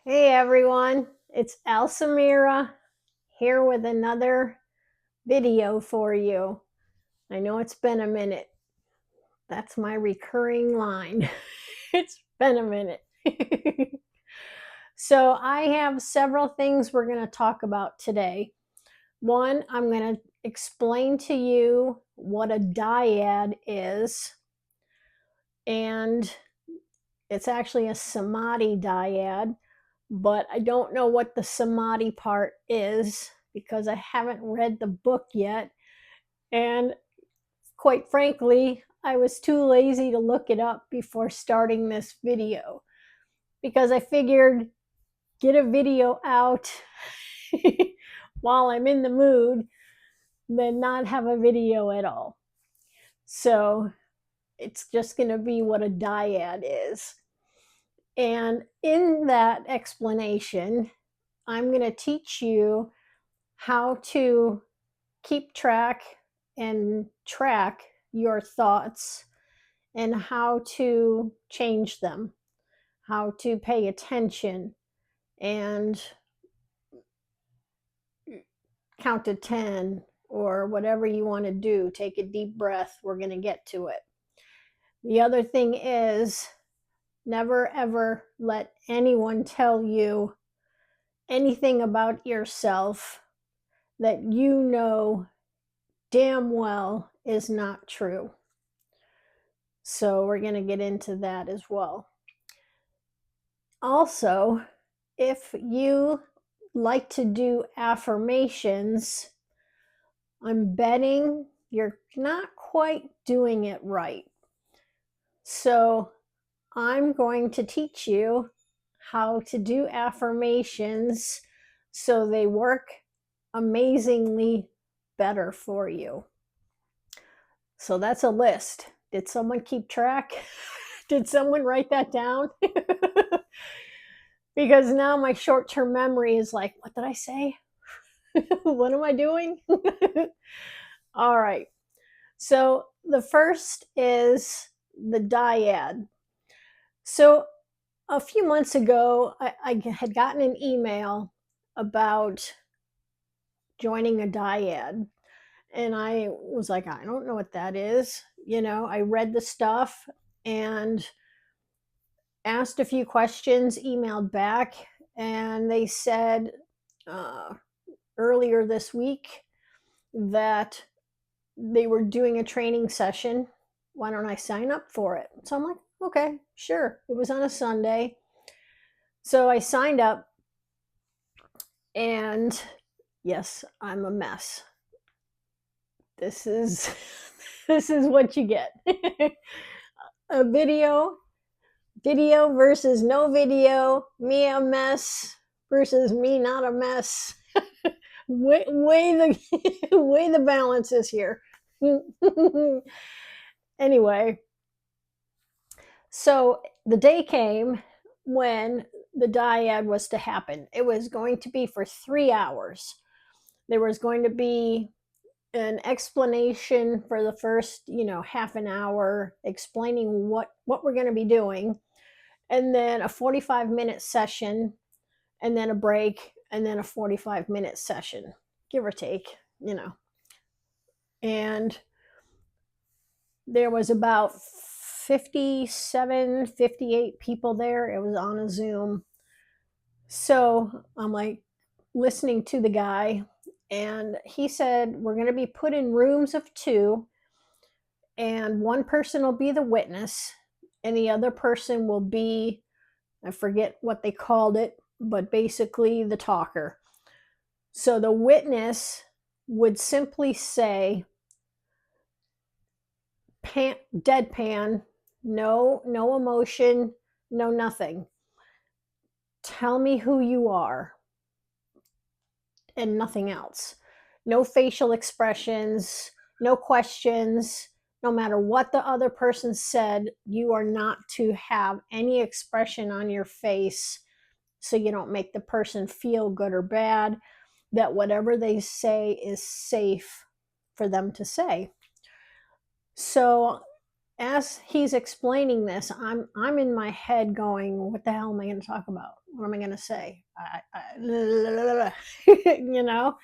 Hey everyone, it's Alsamira here with another video for you. I know it's been a minute. That's my recurring line. It's been a minute. So, I have several things we're going to talk about today. One, I'm going to explain to you what a dyad is, and it's actually a samadhi dyad, but I don't know what the samadhi part is because I haven't read the book yet. And quite frankly, I was too lazy to look it up before starting this video because I figured get a video out while I'm in the mood than not have a video at all. So it's just going to be what a dyad is. And in that explanation, I'm going to teach you how to keep track and track your thoughts and how to change them, how to pay attention and count to 10 or whatever you want to do. Take a deep breath. We're going to get to it. The other thing is never ever let anyone tell you anything about yourself that you know damn well is not true. So we're going to get into that as well. Also, if you like to do affirmations, I'm betting you're not quite doing it right. So I'm going to teach you how to do affirmations so they work amazingly better for you. So that's a list. Did someone keep track? Did someone write that down? Because now my short term memory is like, what did I say? What am I doing? All right. So the first is the dyad. So a few months ago, I had gotten an email about joining a dyad. And I was like, I don't know what that is. I read the stuff and asked a few questions, emailed back, and they said uh, earlier this week that they were doing a training session. Why don't I sign up for it? So I'm like, okay, sure. It was on a Sunday. So I signed up, and yes, I'm a mess. This is this is what you get. A video versus no video, me a mess versus me not a mess. Weigh the weigh the balances here. Anyway, so the day came when the dyad was to happen. It was going to be for 3 hours. There was going to be an explanation for the first, half an hour, explaining what we're going to be doing, and then a 45-minute session, and then a break, and then a 45-minute session, give or take. And there was about 57, 58 people there. It was on a Zoom. So I'm like listening to the guy, and he said, we're going to be put in rooms of two, and one person will be the witness, and the other person will be, I forget what they called it, but basically the talker. So the witness would simply say, deadpan, no emotion, no nothing. Tell me who you are, and nothing else. No facial expressions, no questions. No matter what the other person said, you are not to have any expression on your face so you don't make the person feel good or bad, that whatever they say is safe for them to say. So as he's explaining this, I'm in my head going, what the hell am I going to talk about? What am I going to say? You know?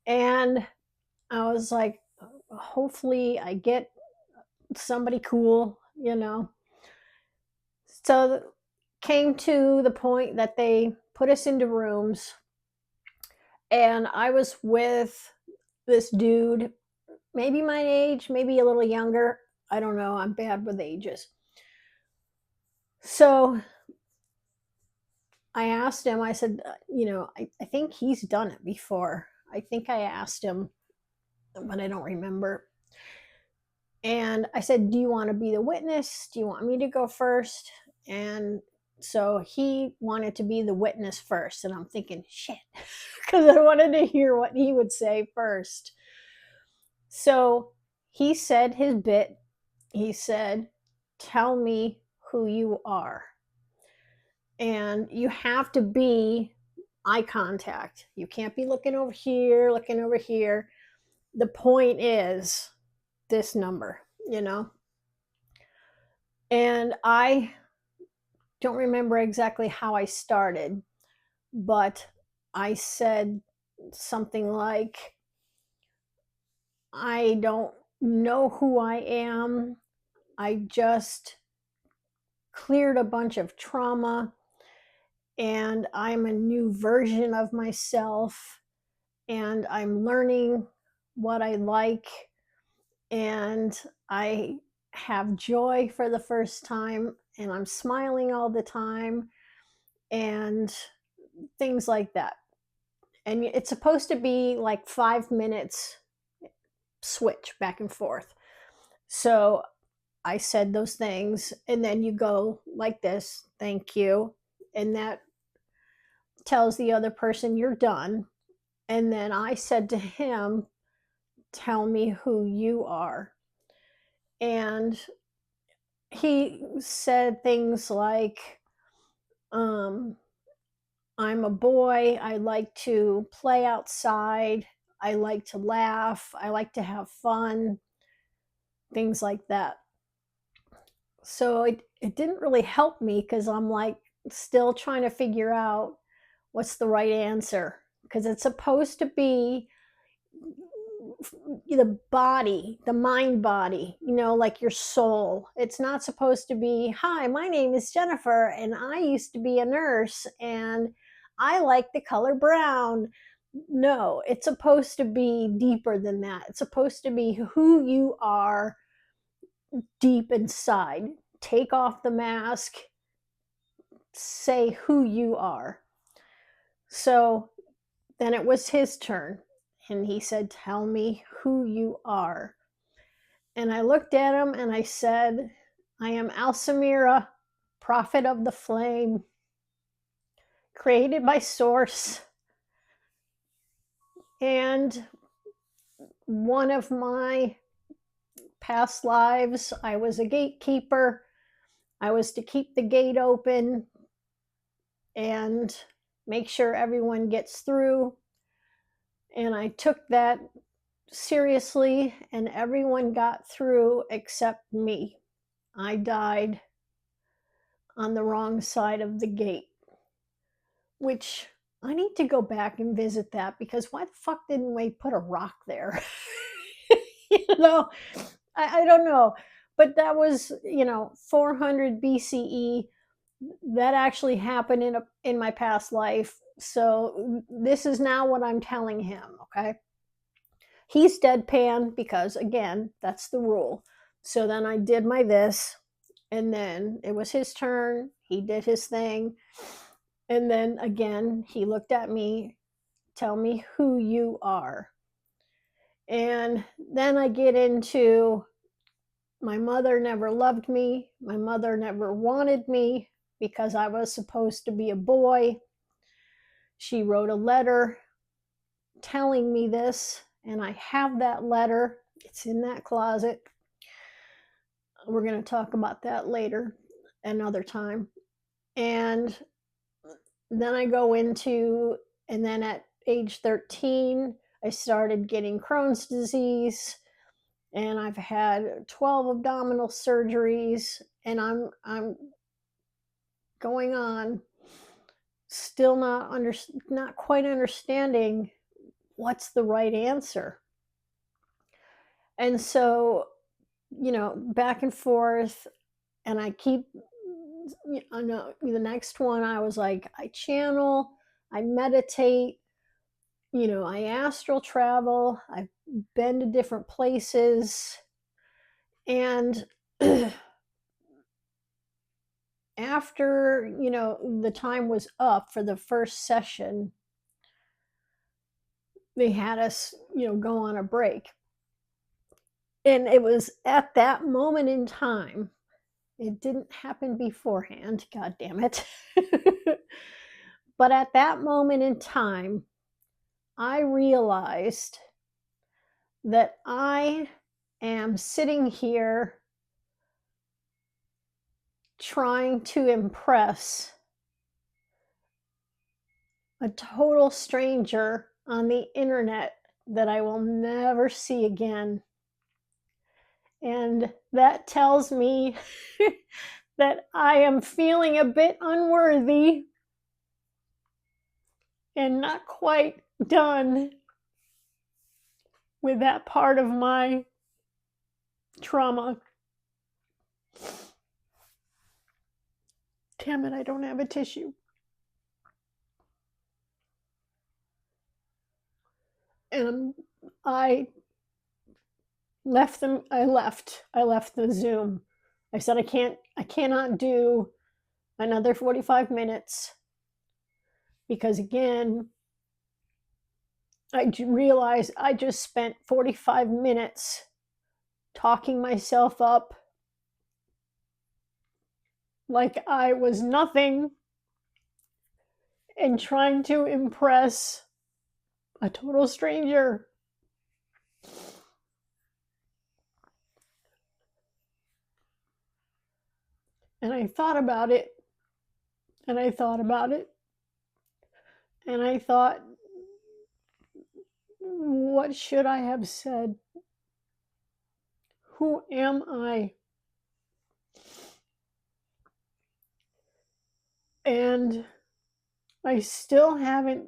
And I was like, hopefully I get somebody cool, you know? So came to the point that they put us into rooms, and I was with this dude, maybe my age, maybe a little younger. I don't know. I'm bad with ages. So I asked him, I said, I think he's done it before. I think I asked him, but I don't remember. And I said, do you want to be the witness? Do you want me to go first? And so he wanted to be the witness first. And I'm thinking, shit, because I wanted to hear what he would say first. So he said his bit. He said, tell me who you are. And you have to be eye contact. You can't be looking over here, looking over here. The point is this number, you know? And I don't remember exactly how I started, but I said something like, I don't know who I am. I just cleared a bunch of trauma, and I'm a new version of myself, and I'm learning what I like, and I have joy for the first time, and I'm smiling all the time, and things like that. And it's supposed to be like 5 minutes switch back and forth. So I said those things, and then you go like this, thank you. And that tells the other person you're done. And then I said to him, tell me who you are. And he said things like, I'm a boy. I like to play outside. I like to laugh. I like to have fun. Things like that. So it didn't really help me because I'm like still trying to figure out what's the right answer, because it's supposed to be the body, the mind body, like your soul. It's not supposed to be, hi, my name is Jennifer, and I used to be a nurse, and I like the color brown. No, it's supposed to be deeper than that. It's supposed to be who you are deep inside. Take off the mask, say who you are. So then it was his turn, and he said, tell me who you are. And I looked at him and I said, I am Alsamira, prophet of the flame, created by Source. And one of my past lives, I was a gatekeeper. I was to keep the gate open and make sure everyone gets through. And I took that seriously, and everyone got through except me. I died on the wrong side of the gate, which I need to go back and visit that, because why the fuck didn't we put a rock there? you know, I don't know. But that was, 400 BCE. That actually happened in my past life. So this is now what I'm telling him, okay? He's deadpan because, again, that's the rule. So then I did my this, and then it was his turn. He did his thing. And then again, he looked at me, tell me who you are. And then I get into, my mother never loved me. My mother never wanted me because I was supposed to be a boy. She wrote a letter telling me this, and I have that letter. It's in that closet. We're going to talk about that later, another time. And then I go into, and then at age 13, I started getting Crohn's disease. and I've had 12 abdominal surgeries, and I'm going on still not quite understanding what's the right answer. And so, back and forth, and I keep, I know the next one, I was like, I channel, I meditate, I astral travel, I've been to different places. And after, the time was up for the first session, they had us, go on a break. And it was at that moment in time, it didn't happen beforehand, god damn it. But at that moment in time, I realized that I am sitting here trying to impress a total stranger on the internet that I will never see again. And that tells me that I am feeling a bit unworthy and not quite done with that part of my trauma. Damn it, I don't have a tissue. And I left the Zoom. I said I cannot do another 45 minutes, because again, I realized I just spent 45 minutes talking myself up like I was nothing and trying to impress a total stranger. And I thought about it, and I thought about it, and I thought, what should I have said? Who am I? And I still haven't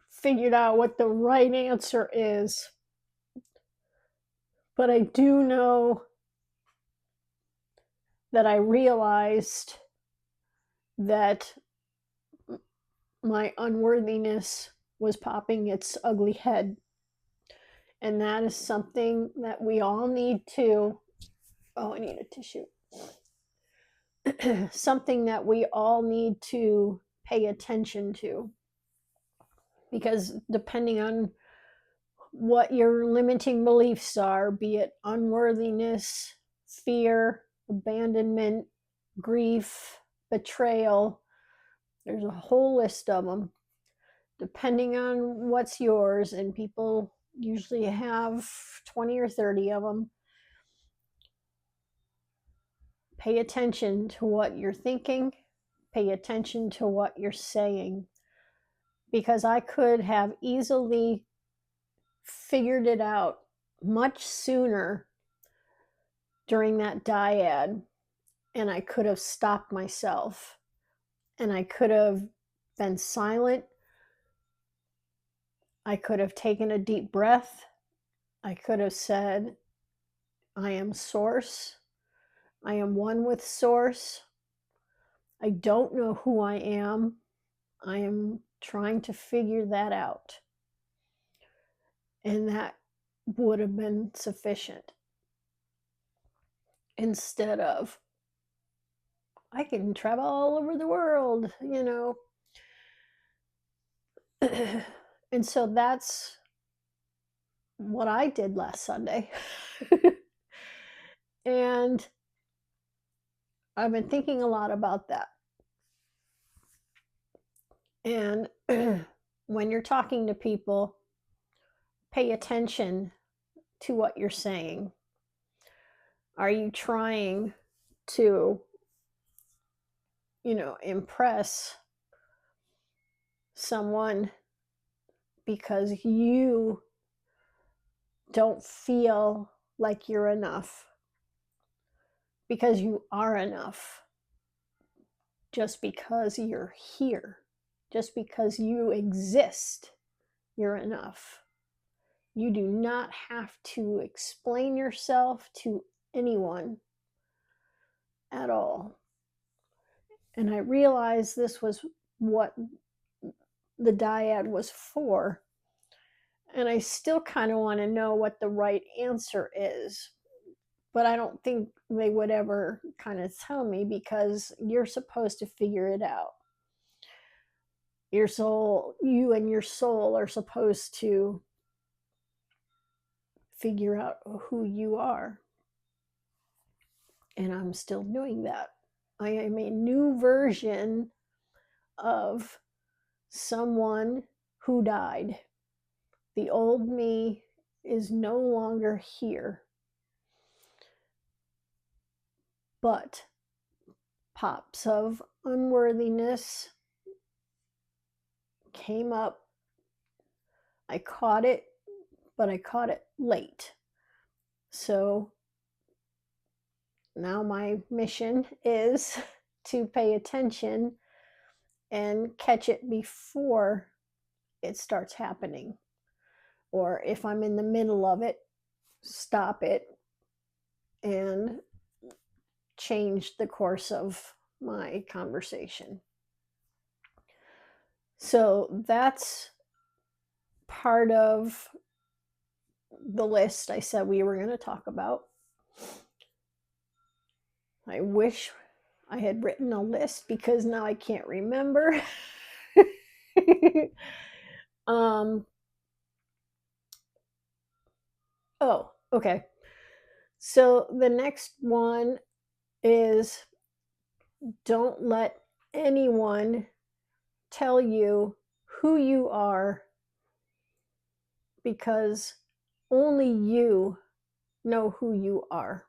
figured out what the right answer is. But I do know that I realized that my unworthiness was popping its ugly head. And that is something that we all need to, I need a tissue. Something that we all need to pay attention to. Because depending on what your limiting beliefs are, be it unworthiness, fear, abandonment, grief, betrayal, there's a whole list of them, depending on what's yours, and people usually have 20 or 30 of them. Pay attention to what you're thinking, pay attention to what you're saying, because I could have easily figured it out much sooner during that dyad, and I could have stopped myself, and I could have been silent. I could have taken a deep breath. I could have said, I am source. I am one with source. I don't know who I am. I am trying to figure that out. And that would have been sufficient. Instead of, I can travel all over the world, And so that's what I did last Sunday. And I've been thinking a lot about that. And when you're talking to people, pay attention to what you're saying. Are you trying to, impress someone because you don't feel like you're enough, because you are enough. Just because you're here, just because you exist, you're enough. You do not have to explain yourself to anyone at all. And I realized this was what the dyad was for. And I still kind of want to know what the right answer is. But I don't think they would ever kind of tell me, because you're supposed to figure it out. Your soul, you and your soul are supposed to figure out who you are. And I'm still doing that. I am a new version of someone who died. The old me is no longer here. But pops of unworthiness came up. I caught it, but I caught it late. So now my mission is to pay attention and catch it before it starts happening. Or if I'm in the middle of it, stop it and change the course of my conversation. So that's part of the list I said we were going to talk about. I wish I had written a list, because now I can't remember. Oh, okay. So the next one is, don't let anyone tell you who you are, because only you know who you are.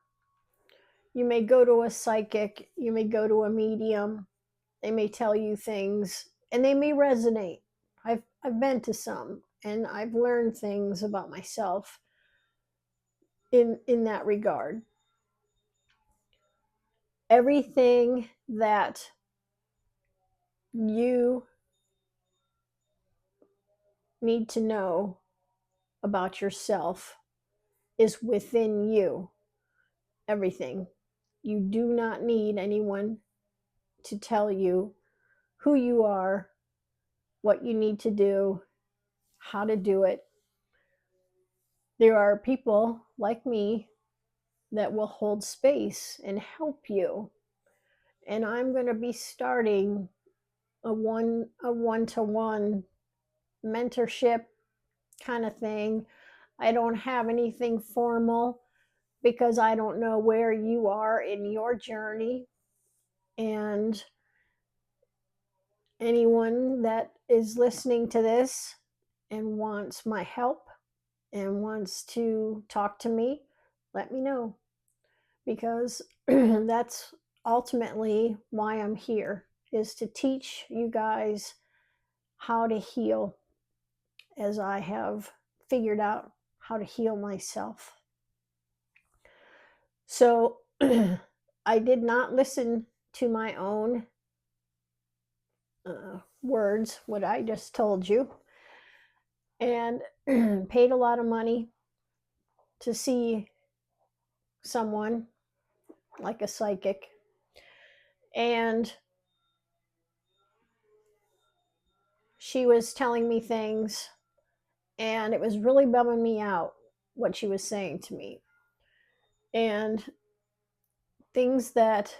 You may go to a psychic, you may go to a medium, they may tell you things and they may resonate. I've been to some, and I've learned things about myself in that regard. Everything that you need to know about yourself is within you. Everything. You do not need anyone to tell you who you are, what you need to do, how to do it. There are people like me that will hold space and help you. And I'm going to be starting a one-to-one mentorship kind of thing. I don't have anything formal, because I don't know where you are in your journey. And anyone that is listening to this and wants my help and wants to talk to me, let me know, because that's ultimately why I'm here, is to teach you guys how to heal, as I have figured out how to heal myself. So I did not listen to my own words, what I just told you, and paid a lot of money to see someone like a psychic. And she was telling me things, and it was really bumming me out what she was saying to me, and things that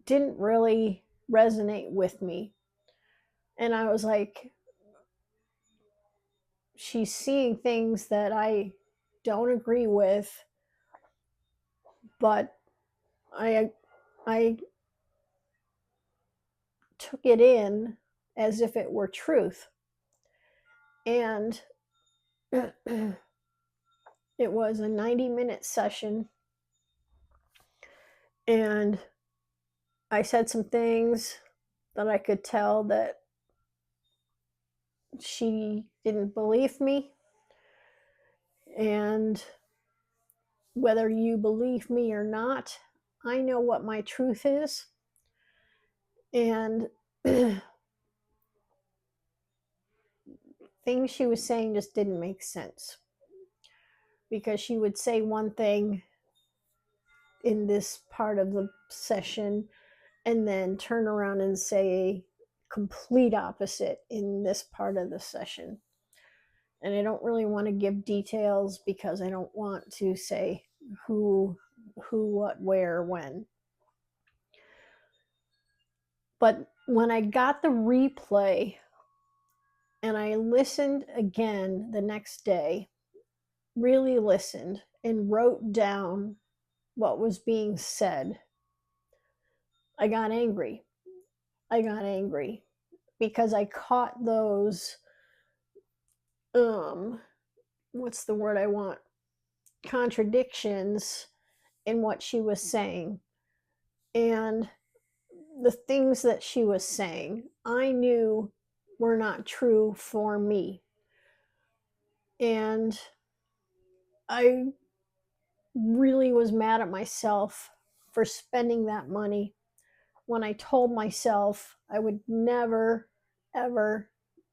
didn't really resonate with me. And I was like, she's seeing things that I don't agree with, but I took it in as if it were truth. And it was a 90-minute session, and I said some things that I could tell that she didn't believe me. And whether you believe me or not, I know what my truth is. And things she was saying just didn't make sense, because she would say one thing in this part of the session and then turn around and say complete opposite in this part of the session. And I don't really want to give details because I don't want to say who, what, where, when. But when I got the replay and I listened again the next day, really listened and wrote down what was being said, I got angry. I got angry because I caught those, what's the word I want? Contradictions in what she was saying. And the things that she was saying, I knew were not true for me. And I really was mad at myself for spending that money when I told myself I would never, ever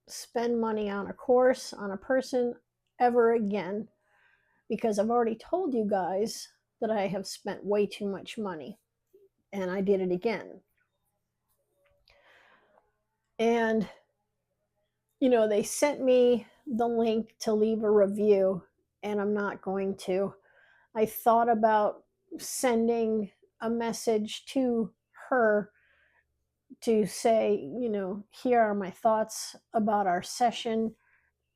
spend money on a course, on a person, ever again, because I've already told you guys that I have spent way too much money, and I did it again. And, they sent me the link to leave a review, and I'm not going to. I thought about sending a message to her to say, here are my thoughts about our session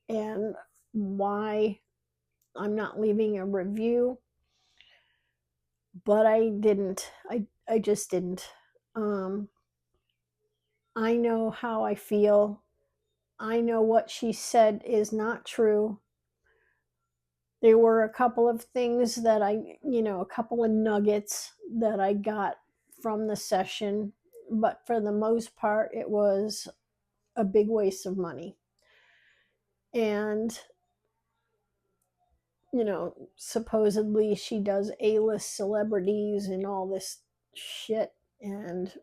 and why I'm not leaving a review. But I didn't. I just didn't. I know how I feel. I know what she said is not true. There were a couple of things that a couple of nuggets that I got from the session, but for the most part, it was a big waste of money. And, supposedly she does A-list celebrities and all this shit, and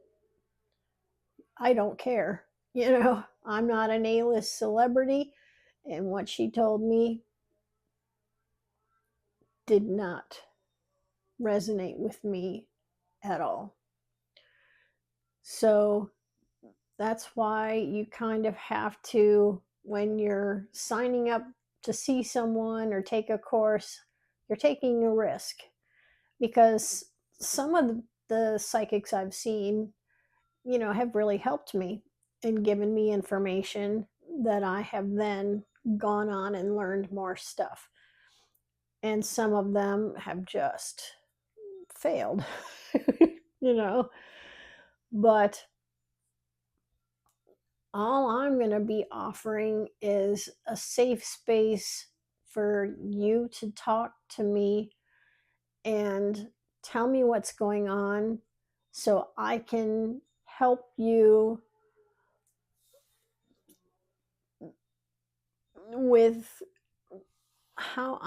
I don't care. I'm not an A-list celebrity, and what she told me did not resonate with me at all. So that's why you kind of have to, when you're signing up to see someone or take a course, you're taking a risk, because some of the psychics I've seen, have really helped me and given me information that I have then gone on and learned more stuff. And some of them have just failed, But all I'm going to be offering is a safe space for you to talk to me and tell me what's going on so I can help you with how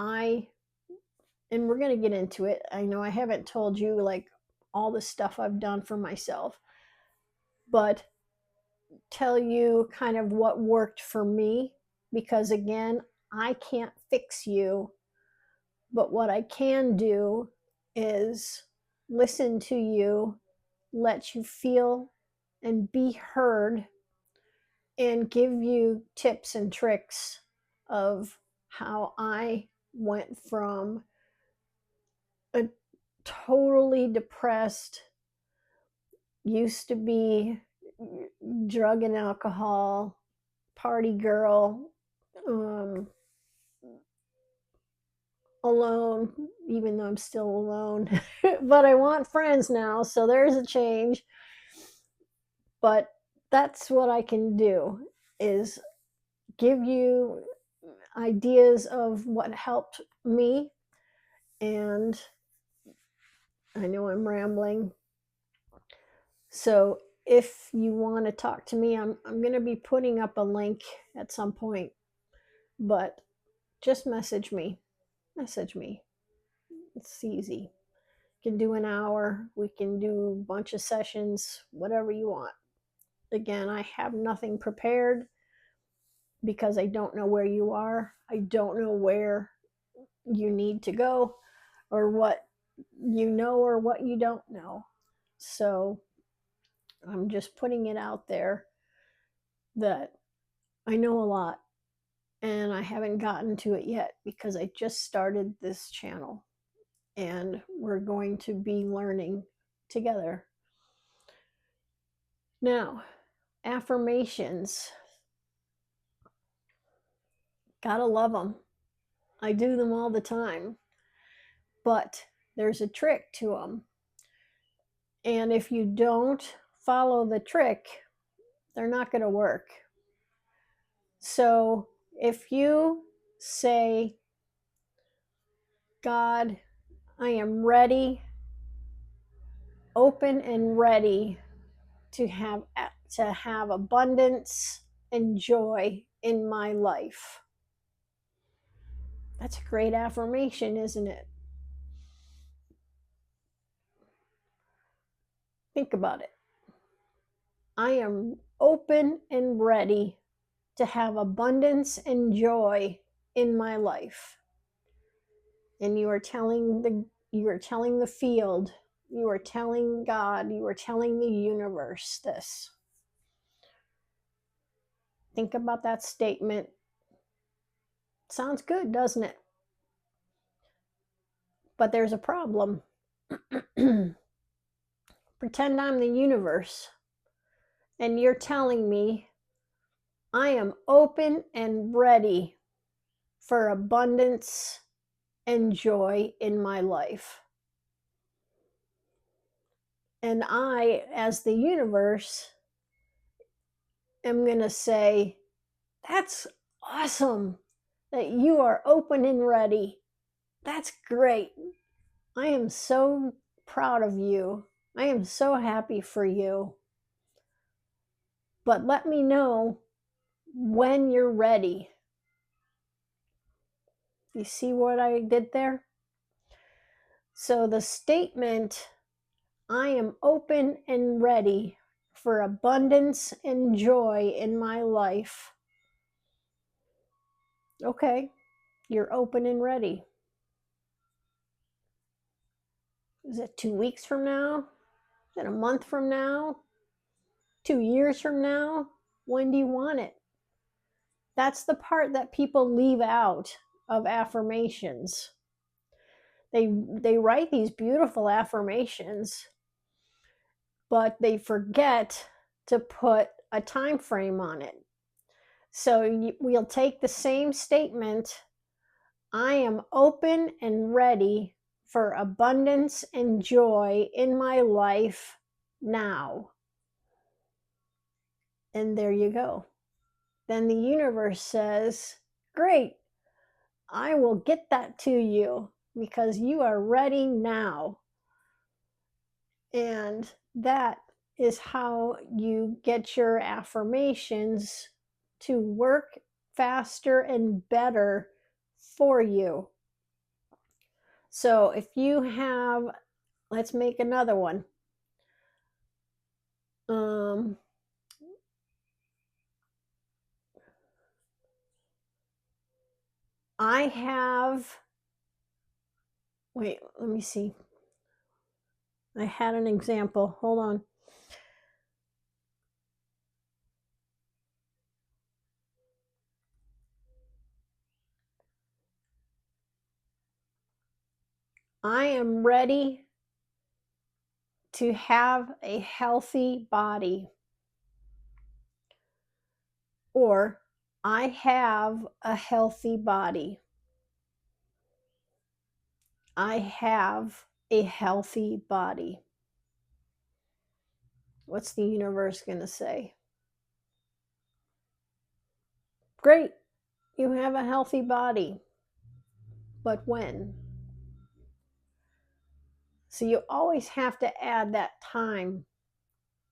and we're going to get into it. I know I haven't told you like all the stuff I've done for myself, but tell you kind of what worked for me, because again, I can't fix you, but what I can do is listen to you, let you feel and be heard, and give you tips and tricks of how I went from a totally depressed, used to be drug and alcohol party girl, um, alone, even though I'm still alone, but I want friends now, so there's a change. But that's what I can do, is give you ideas of what helped me. And I know I'm rambling. So if you want to talk to me, I'm going to be putting up a link at some point, but just message me. message me. It's easy. We can do an hour, we can do a bunch of sessions, whatever you want. Again, I have nothing prepared because I don't know where you are. I don't know where you need to go or what you know or what you don't know. So I'm just putting it out there that I know a lot and I haven't gotten to it yet because I just started this channel and we're going to be learning together. Now, affirmations. Gotta love them. I do them all the time. But there's a trick to them. And if you don't follow the trick, they're not going to work. So if you say, God, I am ready, open and ready to have abundance and joy in my life. That's a great affirmation, isn't it? Think about it. I am open and ready to have abundance and joy in my life. And you are telling the field, you are telling God, you are telling the universe this. Think about that statement. Sounds good, doesn't it? But there's a problem. Pretend I'm the universe and you're telling me I am open and ready for abundance and joy in my life. And I, as the universe, am going to say, that's awesome that you are open and ready. That's great. I am so proud of you. I am so happy for you. But let me know when you're ready. You see what I did there? So the statement, I am open and ready for abundance and joy in my life. Okay, you're open and ready. Is it 2 weeks from now? Is it a month from now? 2 years from now? When do you want it? That's the part that people leave out of affirmations. They write these beautiful affirmations, but they forget to put a time frame on it. So we'll take the same statement, I am open and ready for abundance and joy in my life now. And there you go. Then the universe says, great, I will get that to you because you are ready now. And that is how you get your affirmations to work faster and better for you. So if you have, let's make another one. I have, wait, let me see. I had an example. Hold on. I am ready to have a healthy body. Or I have a healthy body. I have a healthy body. What's the universe going to say? Great, you have a healthy body. But when? So you always have to add that time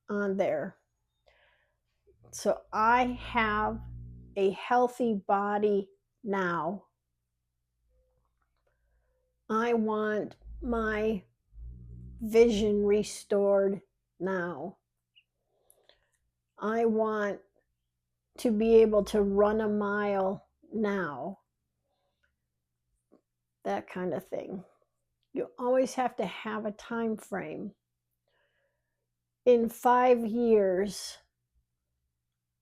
on there. So I have a healthy body now. I want my vision restored now. I want to be able to run a mile now. That kind of thing. You always have to have a time frame. In 5 years,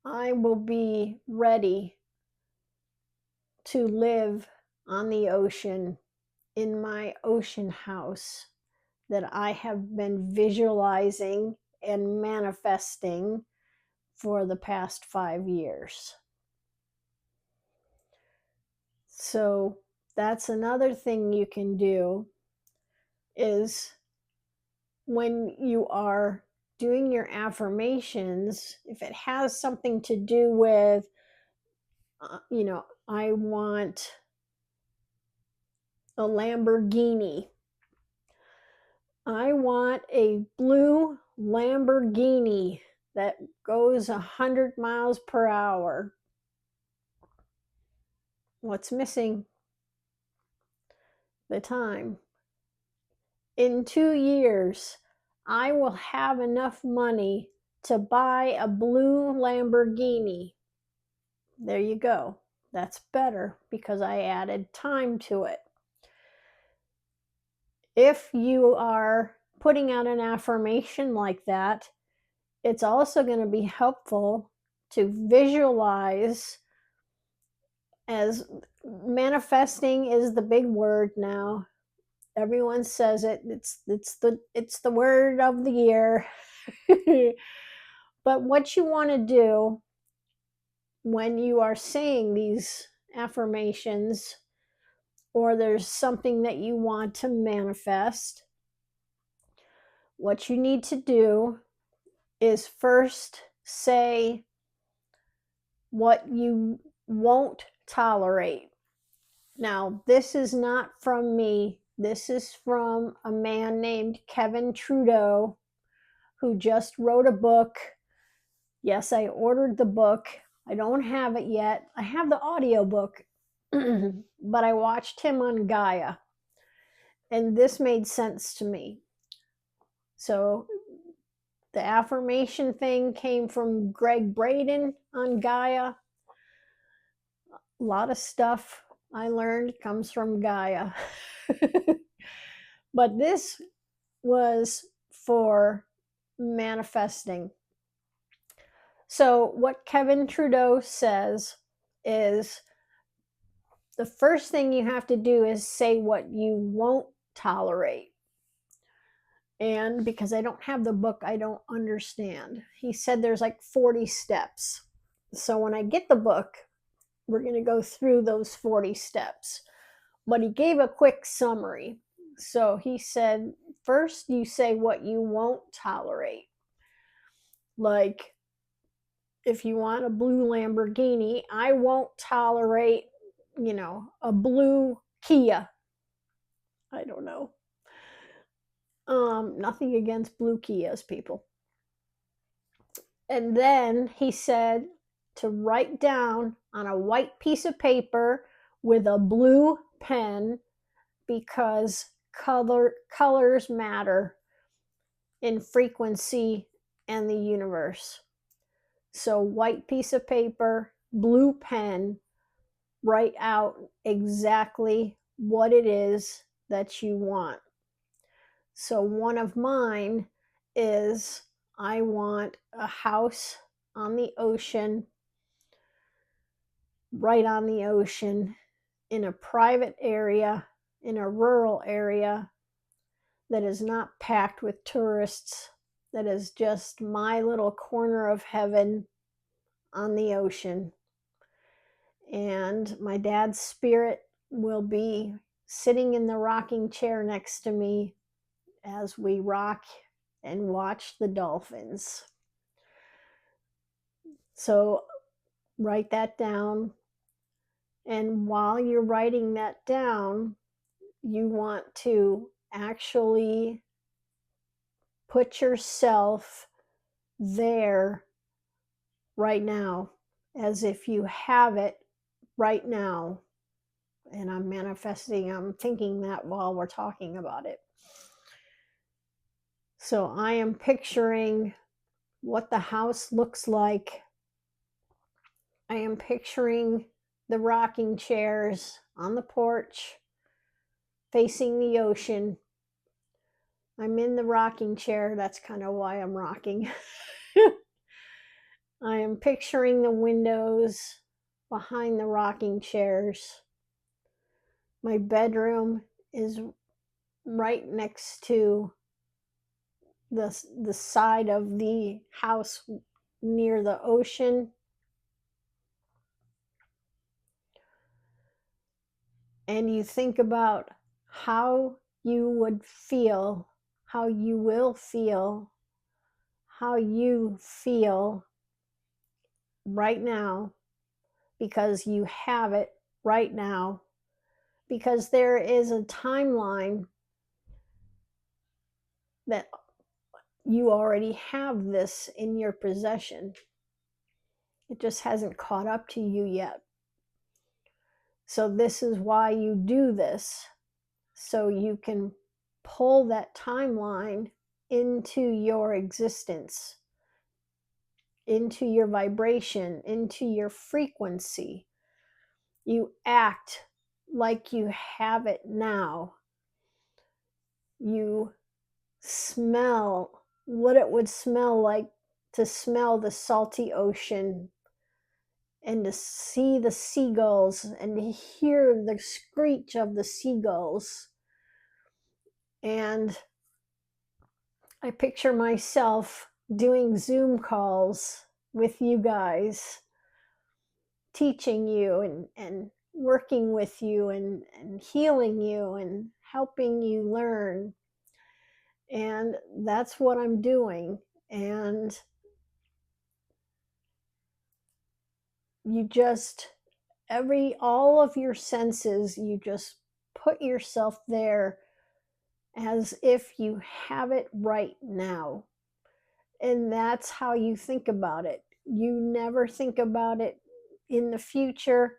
I will be ready to live on the ocean in my ocean house that I have been visualizing and manifesting for the past 5 years. So that's another thing you can do is when you are doing your affirmations, if it has something to do with, I want a Lamborghini. I want a blue Lamborghini that goes 100 miles per hour. What's missing? The time. In 2 years, I will have enough money to buy a blue Lamborghini. There you go. That's better because I added time to it. If you are putting out an affirmation like that, it's also going to be helpful to visualize, as manifesting is the big word now. Everyone says it. It's the word of the year. But what you want to do when you are saying these affirmations, or there's something that you want to manifest, what you need to do is first say what you won't tolerate. Now, this is not from me. This is from a man named Kevin Trudeau, who just wrote a book. Yes, I ordered the book. I don't have it yet. I have the audio book, but I watched him on Gaia, and this made sense to me. So the affirmation thing came from Greg Braden on Gaia. A lot of stuff I learned comes from Gaia. But this was for manifesting. So what Kevin Trudeau says is the first thing you have to do is say what you won't tolerate. And because I don't have the book, I don't understand. He said there's like 40 steps. So when I get the book, we're going to go through those 40 steps. But he gave a quick summary. So he said, first you say what you won't tolerate. Like, if you want a blue Lamborghini, I won't tolerate, a blue Kia. I don't know. Nothing against blue Kias, people. And then he said to write down on a white piece of paper with a blue pen, because colors matter in frequency and the universe. So white piece of paper, blue pen, write out exactly what it is that you want. So one of mine is I want a house on the ocean, right on the ocean, in a private area, in a rural area that is not packed with tourists, that is just my little corner of heaven on the ocean. And my dad's spirit will be sitting in the rocking chair next to me as we rock and watch the dolphins. So write that down. And while you're writing that down, you want to actually put yourself there right now, as if you have it right now. And I'm manifesting, I'm thinking that while we're talking about it. So I am picturing what the house looks like. I am picturing the rocking chairs on the porch facing the ocean. I'm in the rocking chair. That's kind of why I'm rocking. I am picturing the windows behind the rocking chairs. My bedroom is right next to the side of the house near the ocean. And you think about how you would feel, how you will feel, how you feel right now, because you have it right now, because there is a timeline that you already have this in your possession. It just hasn't caught up to you yet. So this is why you do this, so you can pull that timeline into your existence, into your vibration, into your frequency. You act like you have it now. You smell what it would smell like to smell the salty ocean, and to see the seagulls and to hear the screech of the seagulls. And I picture myself doing Zoom calls with you guys, teaching you and working with you and healing you and helping you learn. And that's what I'm doing. And you just, all of your senses, you just put yourself there as if you have it right now. And that's how you think about it. You never think about it in the future.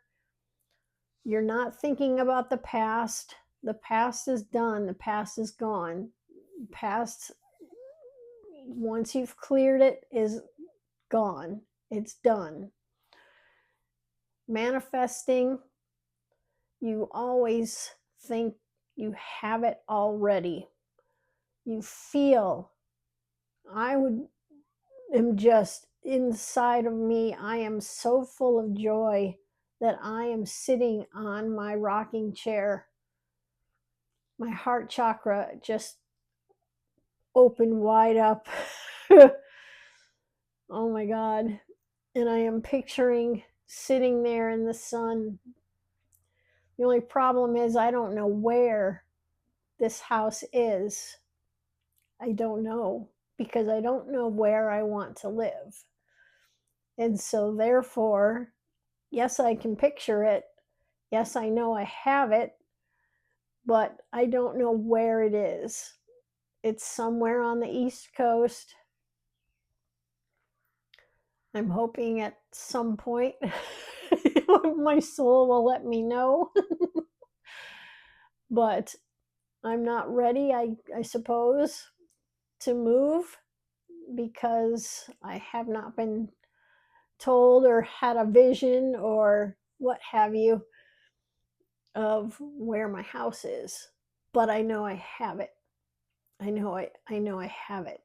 You're not thinking about the past. The past is done. The past is gone. The past, once you've cleared it, is gone. It's done. Manifesting, you always think you have it already. You feel, am just inside of me, I am so full of joy that I am sitting on my rocking chair. My heart chakra just opened wide up. Oh my God. And I am picturing sitting there in the sun. The only problem is I don't know where this house is. I don't know, because I don't know where I want to live. And so therefore, yes, I can picture it. Yes, I know I have it, but I don't know where it is. It's somewhere on the East Coast. I'm hoping at some point my soul will let me know. But I'm not ready, I suppose, to move, because I have not been told or had a vision or what have you of where my house is. But I know I have it. I know I have it.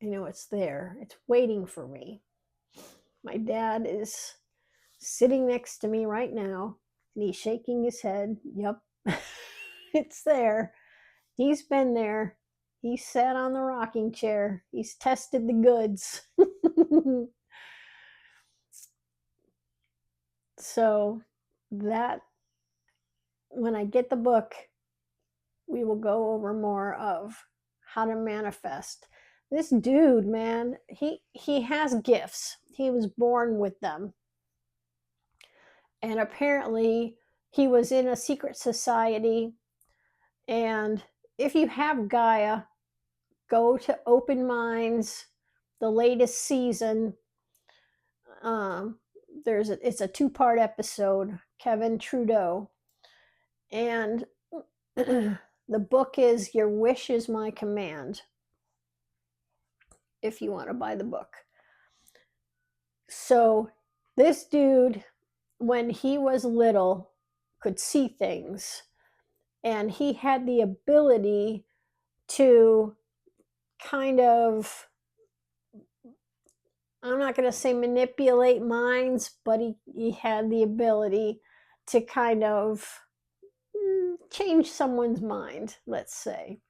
I know it's there. It's waiting for me. My dad is sitting next to me right now, and he's shaking his head. Yep. It's there. He's been there. He sat on the rocking chair. He's tested the goods. So that, when I get the book, we will go over more of how to manifest. This dude, man, he has gifts. He was born with them. And apparently he was in a secret society. And if you have Gaia, go to Open Minds, the latest season. It's a 2-part episode. Kevin Trudeau, And the book is Your Wish is My Command, if you want to buy the book. So this dude, when he was little, could see things, and he had the ability to kind of, I'm not going to say manipulate minds, but he had the ability to kind of change someone's mind, let's say.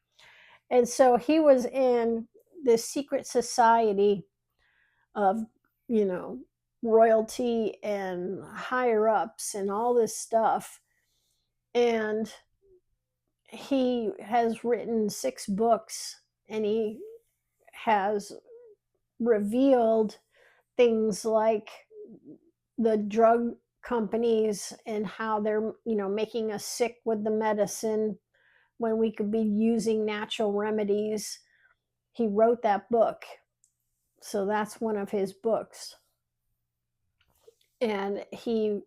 And so he was in this secret society of, you know, royalty and higher ups and all this stuff. And he has written 6 books, and he has revealed things like the drug companies and how they're, you know, making us sick with the medicine when we could be using natural remedies. He wrote that book. So that's one of his books. And he,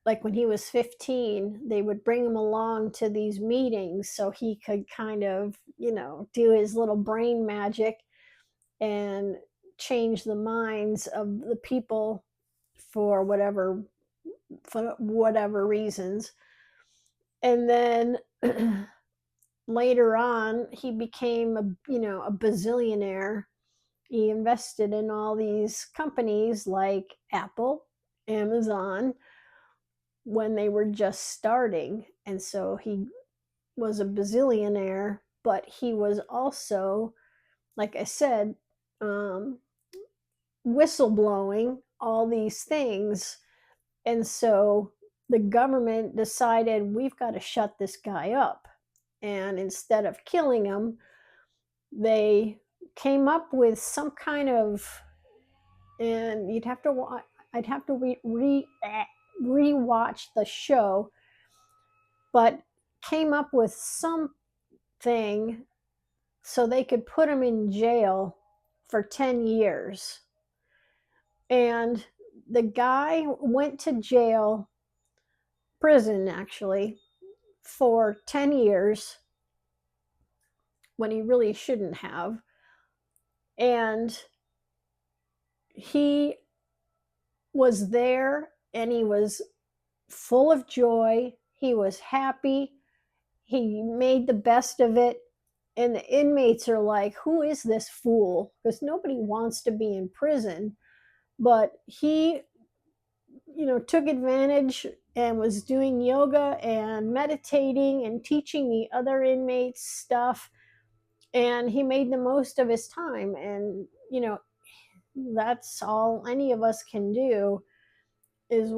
like when he was 15, they would bring him along to these meetings so he could kind of, you know, do his little brain magic and change the minds of the people for whatever reasons. And then later on, he became a bazillionaire. He invested in all these companies like Apple, Amazon, when they were just starting. And so he was a bazillionaire, but he was also, like I said, whistleblowing all these things. And so the government decided, we've got to shut this guy up. And instead of killing him, they came up with some kind of, and I'd have to rewatch the show, but came up with something so they could put him in jail for 10 years. And the guy went to jail, prison actually, for 10 years when he really shouldn't have. And he was there, and he was full of joy. He was happy. He made the best of it. And the inmates are like, who is this fool? Because nobody wants to be in prison. But he, took advantage and was doing yoga and meditating and teaching the other inmates stuff. And he made the most of his time. And, that's all any of us can do is,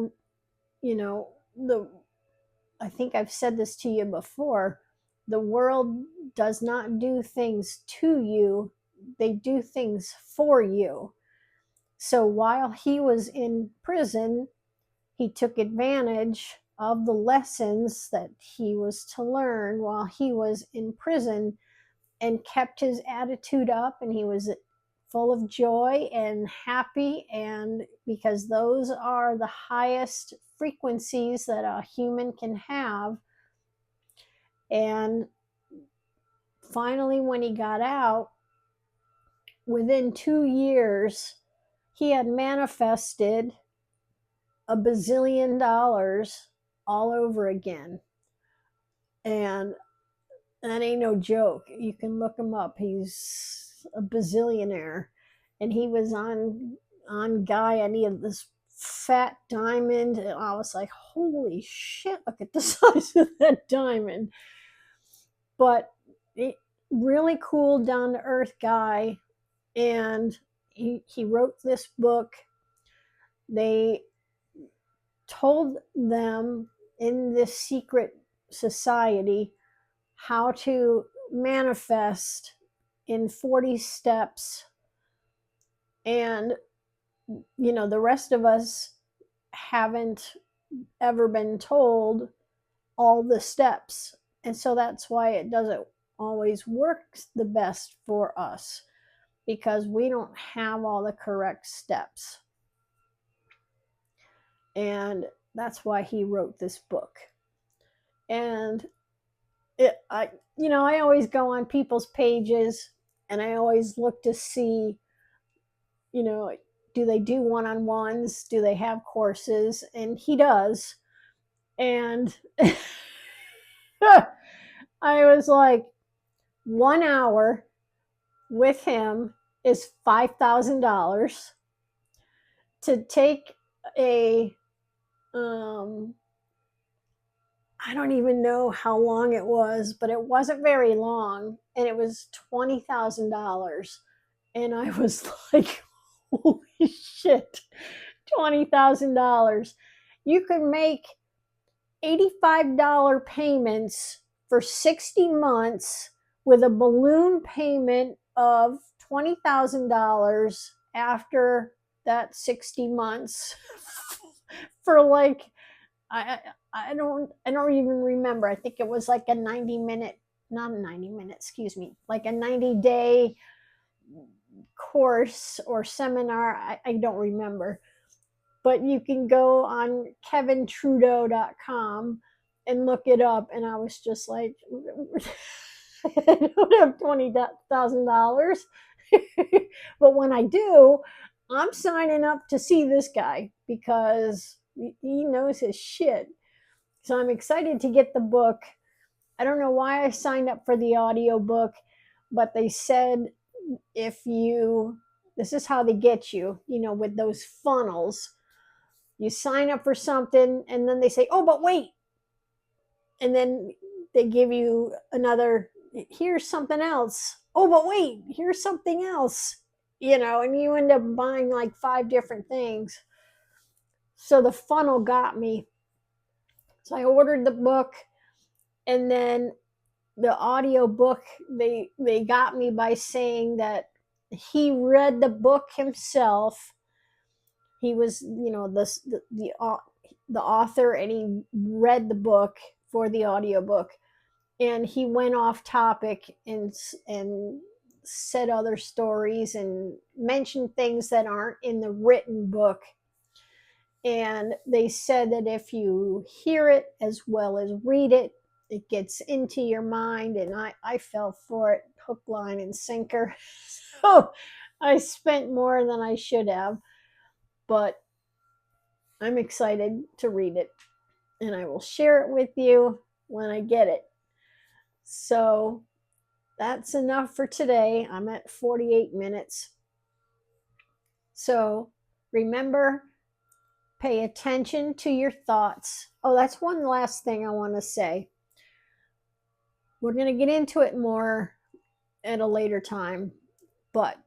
I think I've said this to you before, the world does not do things to you, they do things for you. So while he was in prison, he took advantage of the lessons that he was to learn while he was in prison and kept his attitude up, and he was full of joy and happy, and because those are the highest frequencies that a human can have. And finally, when he got out, within 2 years, he had manifested $1 bazillion all over again. And that ain't no joke. You can look him up. He's a bazillionaire. And he was on Gaia, and he had this fat diamond. And I was like, holy shit, look at the size of that diamond. But really cool, down to earth guy. And he wrote this book. They told them in this secret society how to manifest in 40 steps. And, the rest of us haven't ever been told all the steps. And so that's why it doesn't always work the best for us, because we don't have all the correct steps. And That's why he wrote this book. And I always go on people's pages and I always look to see, you know, do they do one-on-ones? Do they have courses? And he does. And I was like, 1 hour with him is $5,000. To take a, I don't even know how long it was, but it wasn't very long, and it was $20,000. And I was like, holy shit, $20,000. You can make $85 payments for 60 months with a balloon payment of $20,000 after that 60 months for like, I, I don't even remember. I think it was like a 90-minute, not a 90-minute, excuse me, like a 90-day course or seminar. I don't remember. But you can go on kevintrudeau.com and look it up. And I was just like, I don't have $20,000. But when I do, I'm signing up to see this guy because he knows his shit. So I'm excited to get the book. I don't know why I signed up for the audio book, but they said if you, this is how they get you, with those funnels. You sign up for something and then they say, oh, but wait. And then they give you another, here's something else. Oh, but wait, here's something else. And you end up buying like 5 different things. So the funnel got me. So I ordered the book, and then the audio book, they got me by saying that he read the book himself. He was, the author, and he read the book for the audiobook, and he went off topic and said other stories and mentioned things that aren't in the written book. And they said that if you hear it as well as read it, it gets into your mind. And I fell for it, hook, line, and sinker. So I spent more than I should have, but I'm excited to read it, and I will share it with you when I get it. So that's enough for today. I'm at 48 minutes. So remember, pay attention to your thoughts. Oh, that's one last thing I want to say. We're going to get into it more at a later time, but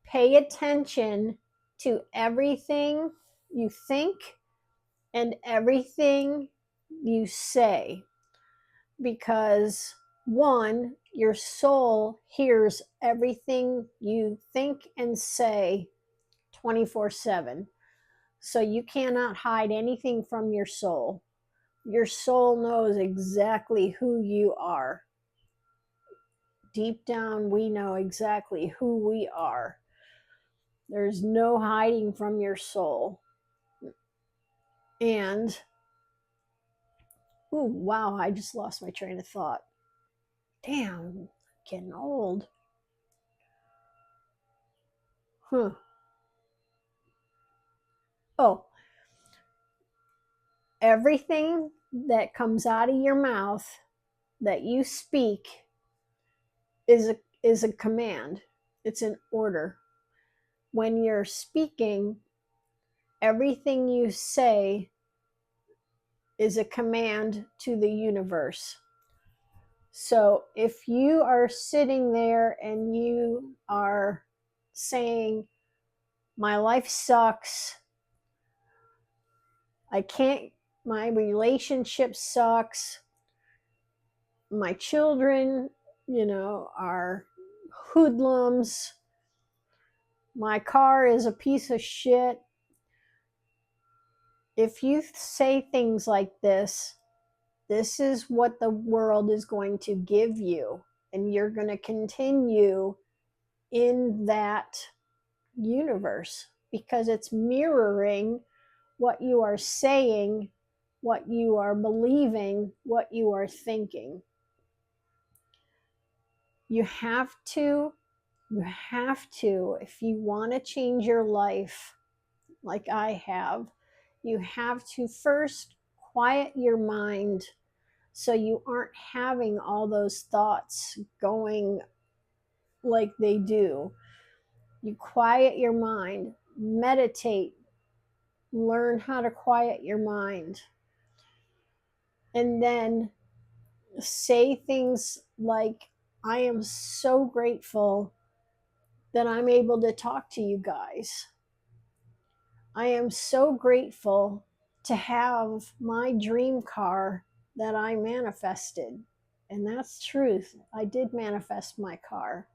pay attention to everything you think and everything you say, because one, your soul hears everything you think and say 24/7. So you cannot hide anything from your soul. Your soul knows exactly who you are. Deep down, we know exactly who we are. There's no hiding from your soul. And, ooh, wow, I just lost my train of thought. Damn, I'm getting old. Oh, everything that comes out of your mouth that you speak is a command. It's an order. When you're speaking, everything you say is a command to the universe. So if you are sitting there and you are saying, my life sucks, my relationship sucks, my children, are hoodlums, my car is a piece of shit. If you say things like this is what the world is going to give you, and you're going to continue in that universe because it's mirroring what you are saying what you are believing, what you are thinking. You have to, if you want to change your life like I have, you have to first quiet your mind so you aren't having all those thoughts going like they do. You quiet your mind, meditate, learn how to quiet your mind, and then say things like, I am so grateful that I'm able to talk to you guys. I am so grateful to have my dream car that I manifested. And that's truth. I did manifest my car.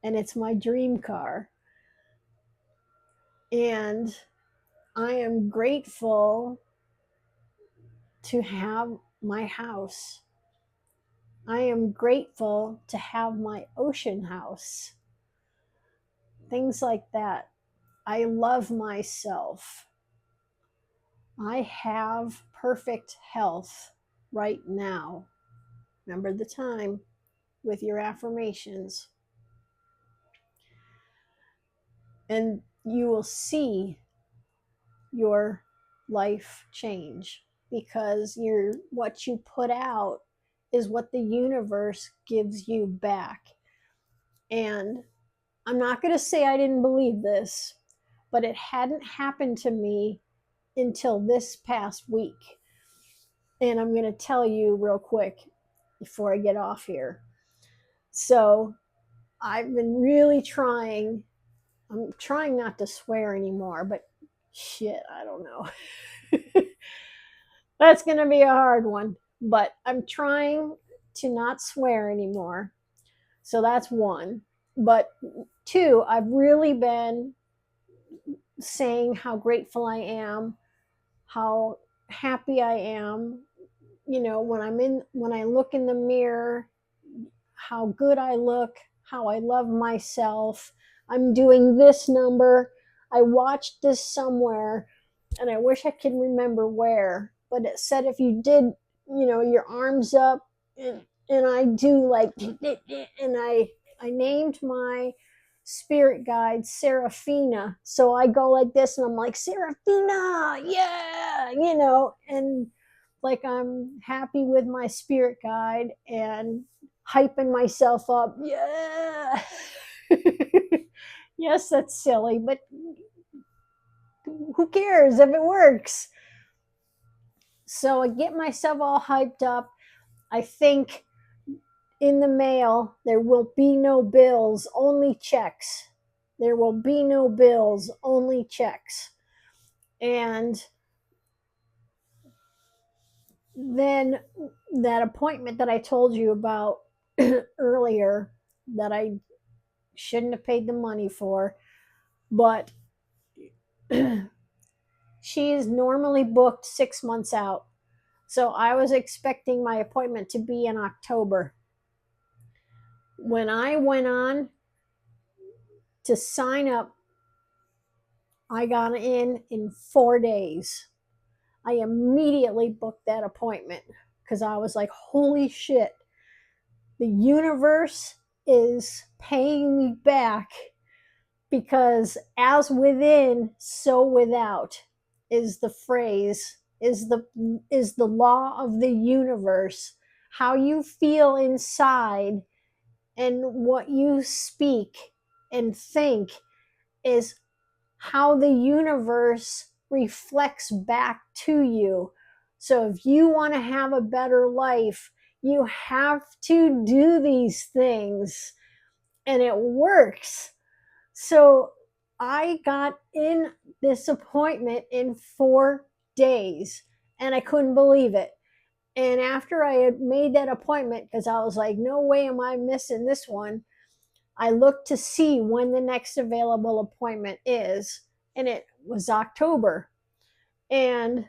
And it's my dream car. And I am grateful to have my house. I am grateful to have my ocean house. Things like that. I love myself. I have perfect health right now. Remember the time with your affirmations. And you will see your life change, because what you put out is what the universe gives you back. And I'm not going to say I didn't believe this, but it hadn't happened to me until this past week. And I'm going to tell you real quick before I get off here. So I've been really trying. I'm trying not to swear anymore, but shit, I don't know. That's going to be a hard one, but I'm trying to not swear anymore. So that's one. But two, I've really been saying how grateful I am, how happy I am, when I look in the mirror, how good I look, how I love myself. I'm doing this number. I watched this somewhere, and I wish I could remember where, but it said if you did, your arms up, and I do like, and I named my spirit guide Serafina. So I go like this, and I'm like, Serafina, yeah, and like I'm happy with my spirit guide and hyping myself up. Yeah. Yes, that's silly, but who cares if it works? So I get myself all hyped up. I think in the mail, there will be no bills, only checks. There will be no bills, only checks. And then that appointment that I told you about earlier, that I shouldn't have paid the money for, but she is normally booked 6 months out. So I was expecting my appointment to be in October. When I went on to sign up, I got in 4 days. I immediately booked that appointment because I was like, holy shit, the universe is paying me back, because as within, so without is the phrase, is the law of the universe. How you feel inside and what you speak and think is how the universe reflects back to you. So if you want to have a better life, you have to do these things, and it works. So I got in this appointment in 4 days, and I couldn't believe it. And after I had made that appointment, because I was like, no way am I missing this one, I looked to see when the next available appointment is, and it was October. And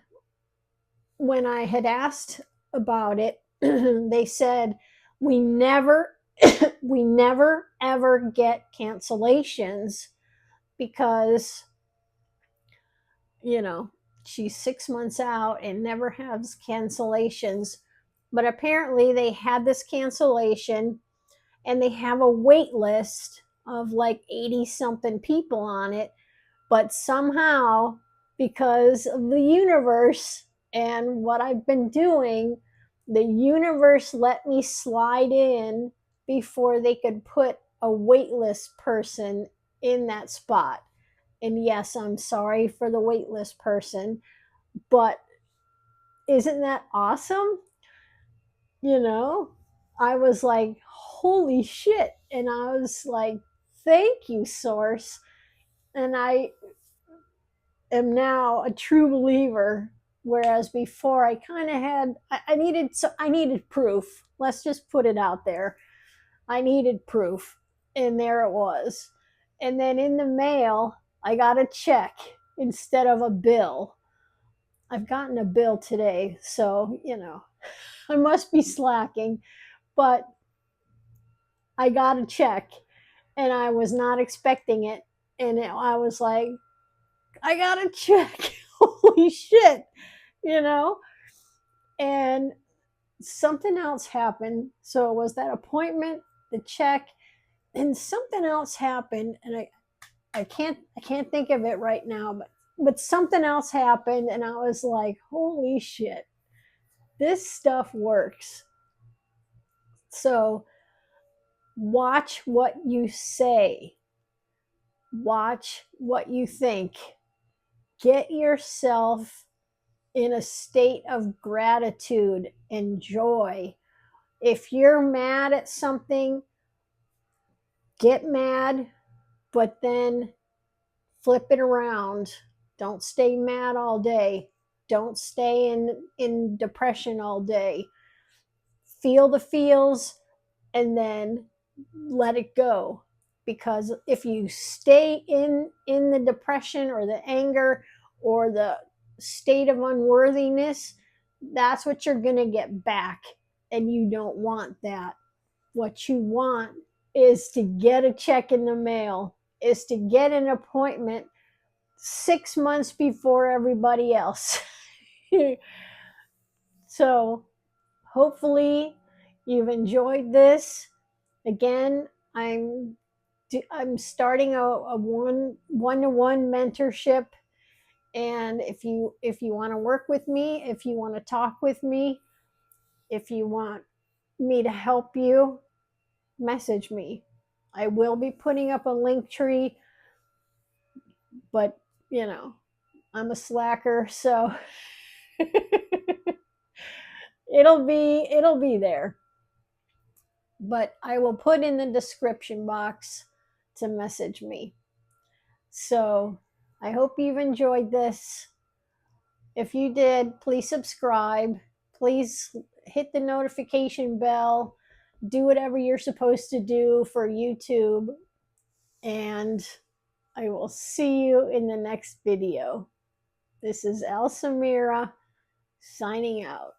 when I had asked about it, they said, we never ever get cancellations, because She's 6 months out and never has cancellations. But apparently, they had this cancellation and they have a wait list of like 80 something people on it. But somehow, because of the universe and what I've been doing, the universe let me slide in before they could put a waitlist person in that spot. And yes, I'm sorry for the waitlist person, but isn't that awesome? You know, I was like, holy shit. And I was like, thank you, Source. And I am now a true believer. Whereas before I kind of had, I needed proof. Let's just put it out there. I needed proof. And there it was. And then in the mail, I got a check instead of a bill. I've gotten a bill today, so, I must be slacking, but I got a check and I was not expecting it. And I was like, I got a check. Holy shit, you know? And something else happened. So it was that appointment, the check, and something else happened. And I can't think of it right now, but something else happened. And I was like, holy shit, this stuff works. So watch what you say, watch what you think, get yourself in a state of gratitude and joy. If you're mad at something, get mad, but then flip it around. Don't stay mad all day. Don't stay in depression all day. Feel the feels and then let it go. Because if you stay in the depression or the anger or the state of unworthiness, that's what you're going to get back. And you don't want that. What you want is to get a check in the mail, is to get an appointment 6 months before everybody else. So hopefully you've enjoyed this. Again, I'm starting a one-to-one mentorship, and if you want to work with me, if you want to talk with me, if you want me to help you, message me. I will be putting up a link tree, but I'm a slacker, so it'll be there. But I will put in the description box to message me. So I hope you've enjoyed this. If you did, please subscribe. Please hit the notification bell. Do whatever you're supposed to do for YouTube. And I will see you in the next video. This is Elsamira signing out.